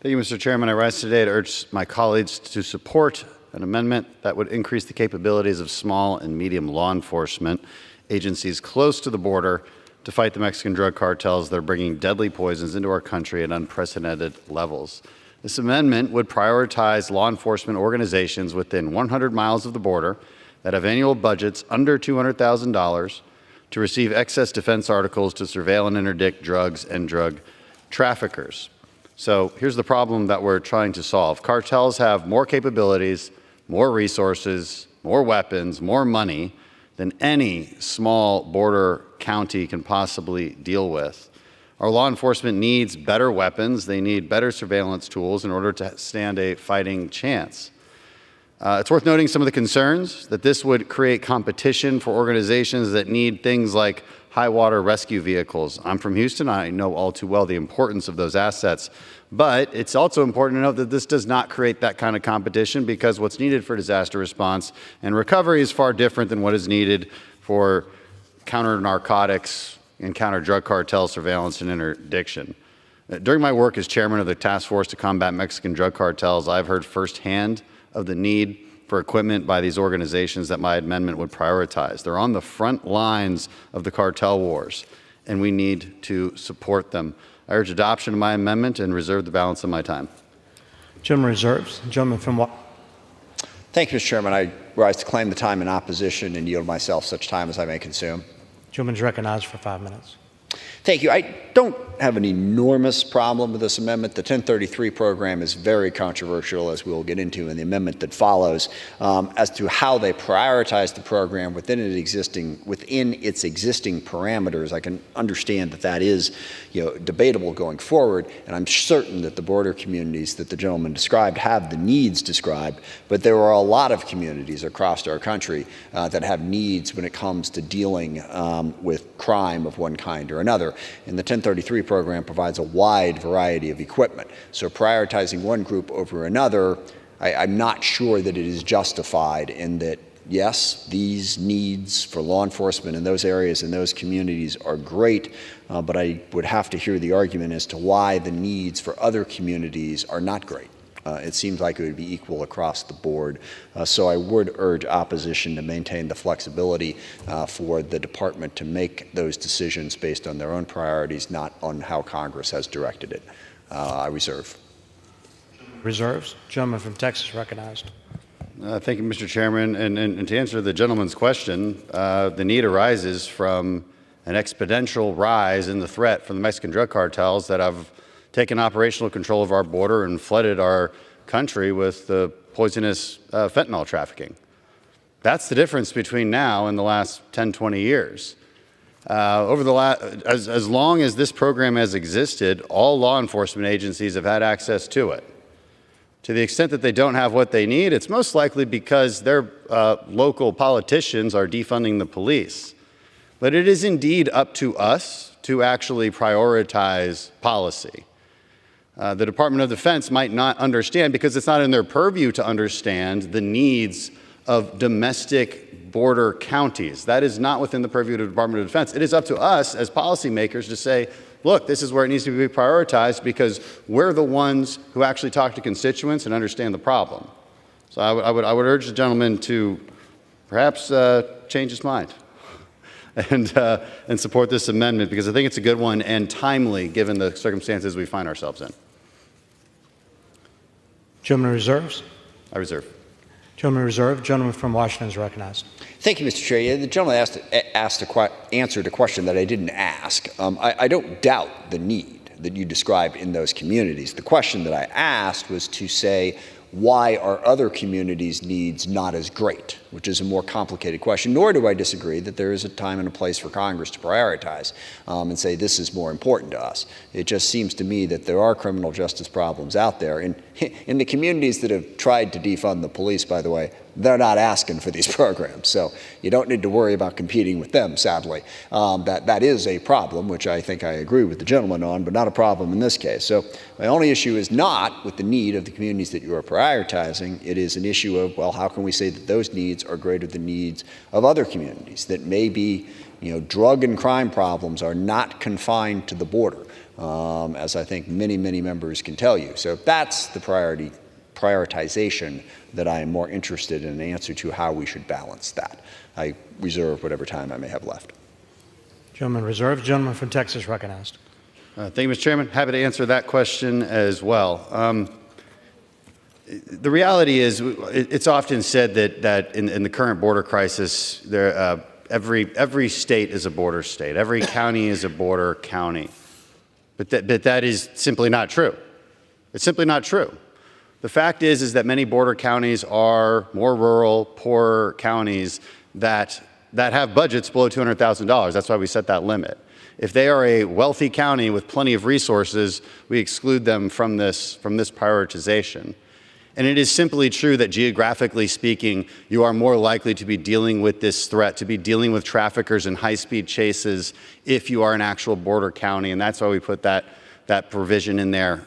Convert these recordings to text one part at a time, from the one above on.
Thank you, Mr. Chairman. I rise today to urge my colleagues to support an amendment that would increase the capabilities of small and medium law enforcement agencies close to the border to fight the Mexican drug cartels that are bringing deadly poisons into our country at unprecedented levels. This amendment would prioritize law enforcement organizations within 100 miles of the border that have annual budgets under $200,000 to receive excess defense articles to surveil and interdict drugs and drug traffickers. So here's the problem that we're trying to solve. Cartels have more capabilities, more resources, more weapons, more money than any small border county can possibly deal with. Our law enforcement needs better weapons. They need better surveillance tools in order to stand a fighting chance. It's worth noting some of the concerns that this would create competition for organizations that need things like high water rescue vehicles. I'm from Houston. I know all too well the importance of those assets. But it's also important to note that this does not create that kind of competition, because what's needed for disaster response and recovery is far different than what is needed for counter narcotics and counter drug cartel surveillance and interdiction. During my work as chairman of the task force to combat Mexican drug cartels, I've heard firsthand of the need for equipment by these organizations that my amendment would prioritize. They're on the front lines of the cartel wars, and we need to support them. I urge adoption of my amendment and reserve the balance of my time. Gentleman reserves. Gentleman from Thank you, Mr. Chairman. I rise to claim the time in opposition and yield myself such time as I may consume. Gentleman is recognized for 5 minutes. Thank you. I don't have an enormous problem with this amendment. The 1033 program is very controversial, as we'll get into in the amendment that follows, as to how they prioritize the program within its existing parameters. I can understand that that is, debatable going forward, and I'm certain that the border communities that the gentleman described have the needs described, but there are a lot of communities across our country that have needs when it comes to dealing with crime of one kind or another. And the 1033 program provides a wide variety of equipment. So prioritizing one group over another, I'm not sure that it is justified in that, yes, these needs for law enforcement in those areas and those communities are great, but I would have to hear the argument as to why the needs for other communities are not great. It seems like it would be equal across the board. So I would urge opposition to maintain the flexibility for the department to make those decisions based on their own priorities, not on how Congress has directed it. I reserve. Reserves. Gentleman from Texas recognized. Thank you, Mr. Chairman. And to answer the gentleman's question, the need arises from an exponential rise in the threat from the Mexican drug cartels that have taken operational control of our border and flooded our country with the poisonous fentanyl trafficking. That's the difference between now and the last 10, 20 years. As long as this program has existed, all law enforcement agencies have had access to it. To the extent that they don't have what they need, it's most likely because their local politicians are defunding the police. But it is indeed up to us to actually prioritize policy. The Department of Defense might not understand, because it's not in their purview to understand the needs of domestic border counties. That is not within the purview of the Department of Defense. It is up to us as policymakers to say, look, this is where it needs to be prioritized, because we're the ones who actually talk to constituents and understand the problem. So I would urge the gentleman to perhaps change his mind and support this amendment, because I think it's a good one and timely given the circumstances we find ourselves in. Gentleman reserves. I reserve. Gentleman reserved. Gentleman from Washington is recognized. Thank you, Mr. Chair. The gentleman answered a question that I didn't ask. I don't doubt the need that you described in those communities. The question that I asked was to say, why are other communities' needs not as great, which is a more complicated question, nor do I disagree that there is a time and a place for Congress to prioritize and say this is more important to us. It just seems to me that there are criminal justice problems out there. And in the communities that have tried to defund the police, by the way, they're not asking for these programs. So you don't need to worry about competing with them, sadly. That is a problem, which I think I agree with the gentleman on, but not a problem in this case. So my only issue is not with the need of the communities that you are prioritizing. It is an issue of, well, how can we say that those needs are greater than needs of other communities that maybe, drug and crime problems are not confined to the border, as I think many, many members can tell you. So that's the prioritization that I am more interested in an answer to how we should balance that. I reserve whatever time I may have left. Gentleman reserved. Gentleman from Texas recognized. Thank you, Mr. Chairman. Happy to answer that question as well. The reality is, it's often said that in the current border crisis, every state is a border state. Every county is a border county. But that is simply not true. It's simply not true. The fact is that many border counties are more rural, poorer counties that have budgets below $200,000. That's why we set that limit. If they are a wealthy county with plenty of resources, we exclude them from this prioritization. And it is simply true that geographically speaking, you are more likely to be dealing with this threat, to be dealing with traffickers and high-speed chases if you are an actual border county. And that's why we put that provision in there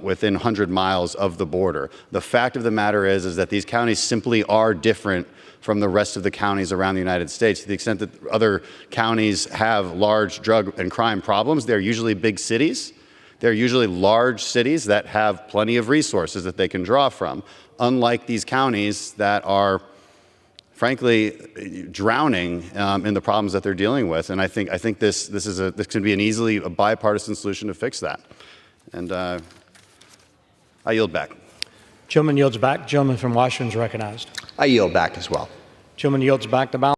within 100 miles of the border. The fact of the matter is that these counties simply are different from the rest of the counties around the United States. To the extent that other counties have large drug and crime problems, they're usually big cities. They're usually large cities that have plenty of resources that they can draw from, unlike these counties that are, frankly, drowning in the problems that they're dealing with. And I think this can be a bipartisan solution to fix that. And I yield back. Gentleman yields back. Gentleman from Washington is recognized. I yield back as well. Gentleman yields back. The balance.